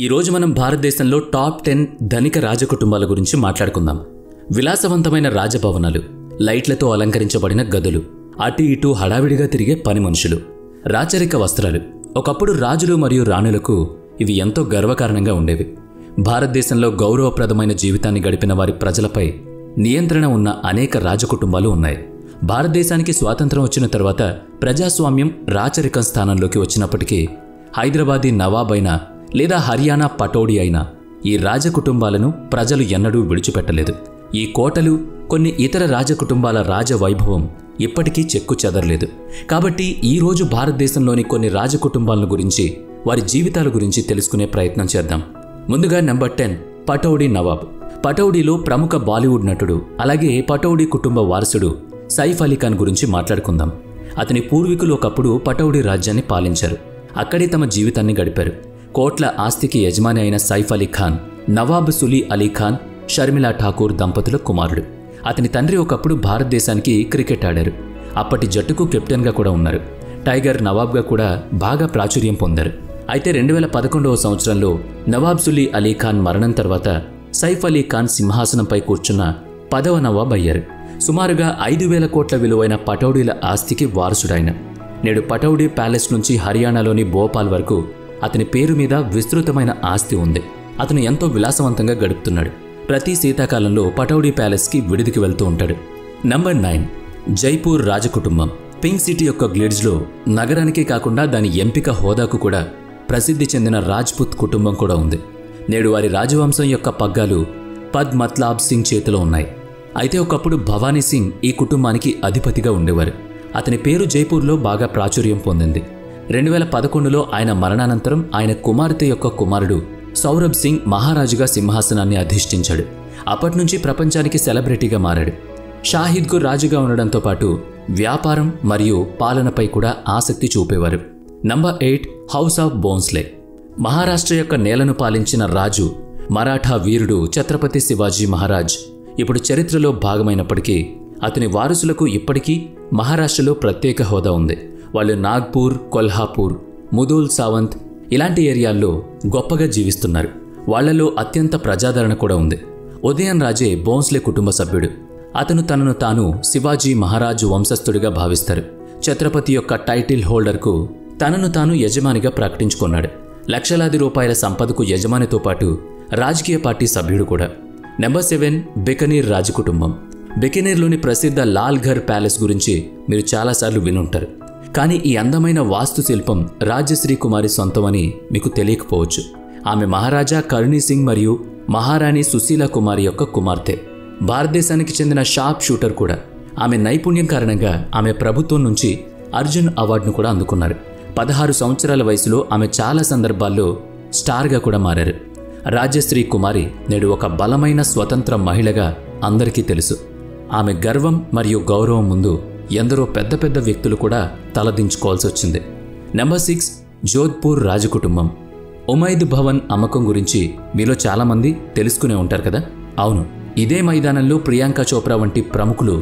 ఈరోజు మనం భారతదేశంలో టాప్ 10 ధనిక రాజకుటుంబాల గురించి మాట్లాడుకుందాం. విలాసవంతమైన రాజభవనాలు, లైట్లతో అలంకరించబడిన గదులు, అటు ఇటు హడావిడిగా తిరిగే పని మనుషులు, రాచరిక వస్త్రాలు. ఒకప్పుడు రాజులు మరియు రాణులకు ఇవి ఎంతో గర్వకారణంగా ఉండేవి. భారతదేశంలో గౌరవప్రదమైన జీవితాన్ని గడిపిన వారి ప్రజలపై నియంత్రణ ఉన్న అనేక రాజకుటుంబాలు ఉన్నాయి. భారతదేశానికి స్వాతంత్రం వచ్చిన తర్వాత ప్రజాస్వామ్యం రాచరికం స్థానంలోకి వచ్చినప్పటికీ హైదరాబాదీ నవాబ్ అయినా లేదా హర్యానా పటౌడీ అయినా ఈ రాజకుటుంబాలను ప్రజలు ఎన్నడూ విడిచిపెట్టలేదు. ఈ కోటలు, కొన్ని ఇతర రాజకుటుంబాల రాజవైభవం ఇప్పటికీ చెక్కు చెదరలేదు. కాబట్టి ఈరోజు భారతదేశంలోని కొన్ని రాజకుటుంబాలను గురించి, వారి జీవితాల గురించి తెలుసుకునే ప్రయత్నం చేద్దాం. ముందుగా నెంబర్ 10, పటౌడీ నవాబ్. పటౌడీలో ప్రముఖ బాలీవుడ్ నటుడు, అలాగే పటౌడీ కుటుంబ వారసుడు సైఫ్ అలీ ఖాన్ గురించి మాట్లాడుకుందాం. అతని పూర్వీకులు ఒకప్పుడు పటౌడీ రాజ్యాన్ని పాలించారు. అక్కడే తమ జీవితాన్ని గడిపారు. కోట్ల ఆస్తికి యజమాని అయిన సైఫ్ అలీ ఖాన్ నవాబ్ సులీ అలీ ఖాన్, షర్మిలా ఠాకూర్ దంపతుల కుమారుడు. అతని తండ్రి ఒకప్పుడు భారతదేశానికి క్రికెట్ ఆడారు. అప్పటి జట్టుకు కెప్టెన్గా కూడా ఉన్నారు. టైగర్ నవాబ్గా కూడా బాగా ప్రాచుర్యం పొందారు. అయితే 2011వ సంవత్సరంలో నవాబ్ సులీ అలీ ఖాన్ మరణం తర్వాత సైఫ్ అలీ ఖాన్ సింహాసనంపై కూర్చున్న 10వ నవాబ్ అయ్యారు. సుమారుగా 5,000 కోట్ల విలువైన పటౌడీల ఆస్తికి వారసుడైన. నేడు పటౌడీ ప్యాలెస్ నుంచి హర్యానాలోని భోపాల్ వరకు అతని పేరు మీద విస్తృతమైన ఆస్తి ఉంది. అతను ఎంతో విలాసవంతంగా గడుపుతున్నాడు. ప్రతి శీతాకాలంలో పటౌడీ ప్యాలెస్కి విడిదికి వెళ్తూ ఉంటాడు. నంబర్ 9, జైపూర్ రాజకుటుంబం. పింక్ సిటీ యొక్క గ్లిడ్జ్లో నగరానికే కాకుండా దాని ఎంపిక హోదాకు కూడా ప్రసిద్ధి చెందిన రాజ్పుత్ కుటుంబం కూడా ఉంది. నేడు వారి రాజవంశం యొక్క పగ్గాలు పద్ మత్లాబ్ సింగ్ చేతిలో ఉన్నాయి. అయితే ఒకప్పుడు భవానీ సింగ్ ఈ కుటుంబానికి అధిపతిగా ఉండేవారు. అతని పేరు జైపూర్లో బాగా ప్రాచుర్యం పొందింది. 2011లో ఆయన మరణానంతరం ఆయన కుమార్తె యొక్క కుమారుడు సౌరభ్ సింగ్ మహారాజుగా సింహాసనాన్ని అధిష్ఠించాడు. అప్పటినుంచి ప్రపంచానికి సెలబ్రిటీగా మారాడు. షాహిద్కు రాజుగా ఉండడంతో పాటు వ్యాపారం మరియు పాలనపై కూడా ఆసక్తి చూపేవారు. Number 8, house of Bhonsle. Maharashtra యొక్క నేలను పాలించిన రాజు, మరాఠా వీరుడు ఛత్రపతి శివాజీ మహారాజ్ ఇప్పుడు చరిత్రలో భాగమైనప్పటికీ అతని వారసులకు ఇప్పటికీ మహారాష్ట్రలో ప్రత్యేక హోదా ఉంది. వాళ్ళు నాగ్పూర్, కొల్హాపూర్, ముదోల్ సావంత్ ఇలాంటి ఏరియాల్లో గొప్పగా జీవిస్తున్నారు. వాళ్లలో అత్యంత ప్రజాదరణ కూడా ఉంది. ఉదయన్ రాజే బోన్స్లే కుటుంబ సభ్యుడు. అతను తనను తాను శివాజీ మహారాజు వంశస్థుడిగా భావిస్తారు. ఛత్రపతి యొక్క టైటిల్ హోల్డర్కు తనను తాను యజమానిగా ప్రకటించుకున్నాడు. లక్షలాది రూపాయల సంపదకు యజమానితో పాటు రాజకీయ పార్టీ సభ్యుడు కూడా. నెంబర్ 7, బికనీర్ రాజకుటుంబం. బికనీర్లోని ప్రసిద్ధ లాల్ ఘర్ ప్యాలెస్ గురించి మీరు చాలాసార్లు వినుంటారు. కానీ ఈ అందమైన వాస్తుశిల్పం రాజశ్రీ కుమారి సొంతమని మీకు తెలియకపోవచ్చు. ఆమె మహారాజా కర్ణీ సింగ్ మరియు మహారాణి సుశీలా కుమారి యొక్క కుమార్తె. భారతదేశానికి చెందిన షార్ప్ షూటర్ కూడా. ఆమె నైపుణ్యం కారణంగా ఆమె ప్రభుత్వం నుంచి అర్జున్ అవార్డును కూడా అందుకున్నారు. 16 సంవత్సరాల వయసులో ఆమె చాలా సందర్భాల్లో స్టార్గా కూడా మారారు. రాజశ్రీ కుమారి నేడు ఒక బలమైన స్వతంత్ర మహిళగా అందరికీ తెలుసు. ఆమె గర్వం మరియు గౌరవం ముందు ఎందరో పెద్ద పెద్ద వ్యక్తులు కూడా తలదించుకోవాల్సి వచ్చింది. నెంబర్ 6, జోధ్పూర్ రాజకుటుంబం. ఉమైద్ భవన్ అమ్మకం గురించి మీలో చాలామంది తెలుసుకునే ఉంటారు కదా. అవును, ఇదే మైదానంలో ప్రియాంక చోప్రా వంటి ప్రముఖులు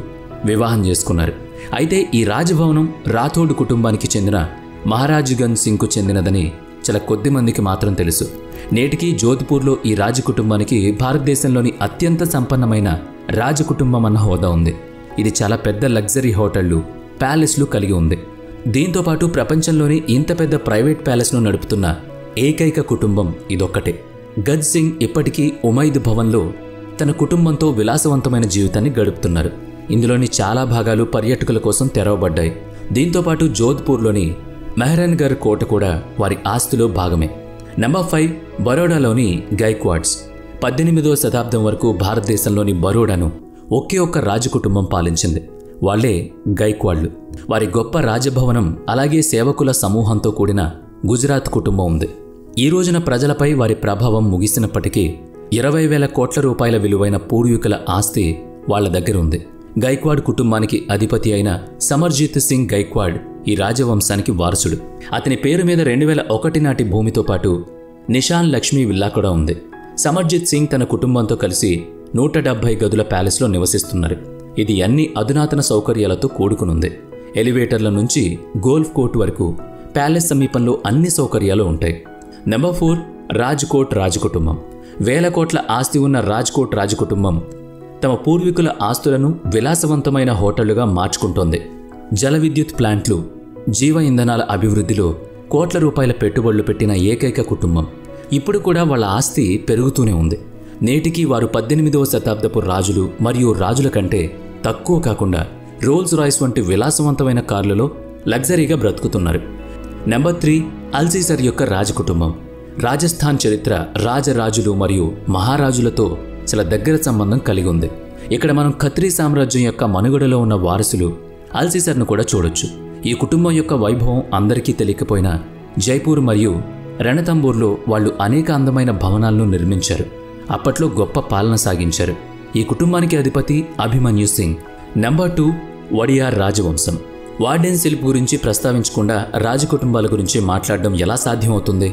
వివాహం చేసుకున్నారు. అయితే ఈ రాజభవనం రాథోడ్ కుటుంబానికి చెందిన మహారాజ్గంజ్ సింగ్కు చెందినదని చాలా కొద్ది మందికి మాత్రం తెలుసు. నేటికి జోధ్పూర్లో ఈ రాజకుటుంబానికి భారతదేశంలోని అత్యంత సంపన్నమైన రాజకుటుంబం అన్న హోదా ఉంది. ఇది చాలా పెద్ద లగ్జరీ హోటళ్లు, ప్యాలెస్లు కలిగి ఉంది. దీంతోపాటు ప్రపంచంలోని ఇంత పెద్ద ప్రైవేట్ ప్యాలెస్ను నడుపుతున్న ఏకైక కుటుంబం ఇదొక్కటే. గజ్ సింగ్ ఇప్పటికీ ఉమైద్ భవన్లో తన కుటుంబంతో విలాసవంతమైన జీవితాన్ని గడుపుతున్నారు. ఇందులోని చాలా భాగాలు పర్యాటకుల కోసం తెరవబడ్డాయి. దీంతోపాటు జోధ్పూర్లోని మెహ్రన్గర్ కోట కూడా వారి ఆస్తిలో భాగమే. నెంబర్ 5, బరోడాలోని గైక్వాడ్స్. 18వ శతాబ్దం వరకు భారతదేశంలోని బరోడాను ఒకే ఒక్క రాజకుటుంబం పాలించింది. వాళ్లే గైక్వాడ్లు. వారి గొప్ప రాజభవనం అలాగే సేవకుల సమూహంతో కూడిన గుజరాత్ కుటుంబం ఉంది. ఈ రోజున ప్రజలపై వారి ప్రభావం ముగిసినప్పటికీ 20,000 కోట్ల రూపాయల విలువైన పూర్వీకుల ఆస్తి వాళ్ల దగ్గర ఉంది. గైక్వాడ్ కుటుంబానికి అధిపతి అయిన సమర్జిత్ సింగ్ గైక్వాడ్ ఈ రాజవంశానికి వారసుడు. అతని పేరు మీద 2001 నాటి భూమితో పాటు నిషాన్ లక్ష్మీ విల్లా కూడా ఉంది. సమర్జిత్ సింగ్ తన కుటుంబంతో కలిసి 170 గదుల ప్యాలెస్లో నివసిస్తున్నారు. ఇది అన్ని అధునాతన సౌకర్యాలతో కూడుకునుంది. ఎలివేటర్ల నుంచి గోల్ఫ్ కోర్టు వరకు ప్యాలెస్ సమీపంలో అన్ని సౌకర్యాలు ఉంటాయి. నెంబర్ 4, రాజ్కోట్ రాజకుటుంబం. వేల కోట్ల ఆస్తి ఉన్న రాజ్కోట్ రాజకుటుంబం తమ పూర్వీకుల ఆస్తులను విలాసవంతమైన హోటళ్లుగా మార్చుకుంటోంది. జల విద్యుత్ ప్లాంట్లు, జీవ ఇంధనాల అభివృద్ధిలో కోట్ల రూపాయల పెట్టుబడులు పెట్టిన ఏకైక కుటుంబం. ఇప్పుడు కూడా వాళ్ళ ఆస్తి పెరుగుతూనే ఉంది. నేటికి వారు 18వ శతాబ్దపు రాజులు మరియు రాజుల కంటే తక్కువ కాకుండా రోల్స్ రాయ్స్ వంటి విలాసవంతమైన కార్లలో లగ్జరీగా బ్రతుకుతున్నారు. నెంబర్ 3 అల్సీసర్ యొక్క రాజకుటుంబం. రాజస్థాన్ చరిత్ర రాజరాజులు మరియు మహారాజులతో చాలా దగ్గర సంబంధం కలిగి ఉంది. ఇక్కడ మనం ఖత్రీ సామ్రాజ్యం యొక్క మనుగడలో ఉన్న వారసులు అల్సీసర్ను కూడా చూడొచ్చు. ఈ కుటుంబం యొక్క వైభవం అందరికీ తెలియకపోయినా జైపూర్ మరియు రణతంబూర్లో వాళ్ళు అనేక అందమైన భవనాలను నిర్మించారు. అప్పట్లో గొప్ప పాలన సాగించారు. ఈ కుటుంబానికి అధిపతి అభిమన్యు సింగ్. నెంబర్ 2 వడియార్ రాజవంశం. వార్డెన్ సిల్ప్ గురించి ప్రస్తావించకుండా రాజకుటుంబాల గురించి మాట్లాడడం ఎలా సాధ్యమవుతుంది?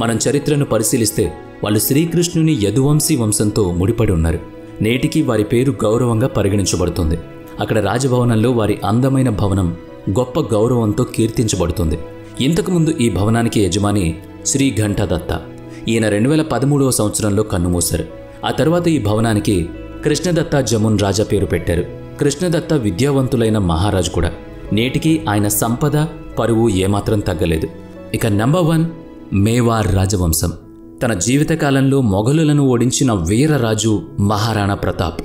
మనం చరిత్రను పరిశీలిస్తే వాళ్ళు శ్రీకృష్ణుని యదువంశీ వంశంతో ముడిపడి ఉన్నారు. నేటికి వారి పేరు గౌరవంగా పరిగణించబడుతుంది. అక్కడ రాజభవనంలో వారి అందమైన భవనం గొప్ప గౌరవంతో కీర్తించబడుతుంది. ఇంతకుముందు ఈ భవనానికి యజమాని శ్రీ ఘంటాదత్త. ఈయన 2013వ సంవత్సరంలో కన్నుమూశారు. ఆ తర్వాత ఈ భవనానికి కృష్ణదత్త జమున్ రాజా పేరు పెట్టారు. కృష్ణదత్త విద్యావంతులైన మహారాజు కూడా. నేటికి ఆయన సంపద, పరువు ఏమాత్రం తగ్గలేదు. ఇక నెంబర్ 1 మేవార్ రాజవంశం. తన జీవితకాలంలో మొఘలులను ఓడించిన వీరరాజు మహారాణా ప్రతాప్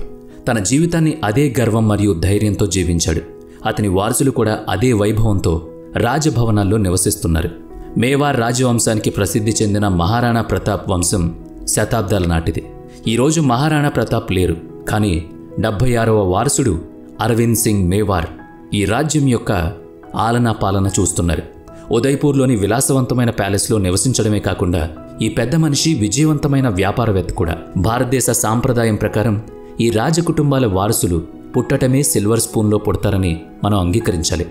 తన జీవితాన్ని అదే గర్వం మరియు ధైర్యంతో జీవించాడు. అతని వారసులు కూడా అదే వైభవంతో రాజభవనాల్లో నివసిస్తున్నారు. మేవార్ రాజవంశానికి ప్రసిద్ధి చెందిన మహారాణా ప్రతాప్ వంశం శతాబ్దాల నాటిది. ఈరోజు మహారాణా ప్రతాప్ లేరు, కానీ 76వ వారసుడు అరవింద్ సింగ్ మేవార్ ఈ రాజ్యం యొక్క ఆలనా పాలన చూస్తున్నారు. ఉదయ్పూర్లోని విలాసవంతమైన ప్యాలెస్లో నివసించడమే కాకుండా ఈ పెద్ద మనిషి విజయవంతమైన వ్యాపారవేత్త కూడా. భారతదేశ సాంప్రదాయం ప్రకారం ఈ రాజకుటుంబాల వారసులు పుట్టటమే సిల్వర్ స్పూన్లో పుడతారని మనం అంగీకరించాలి.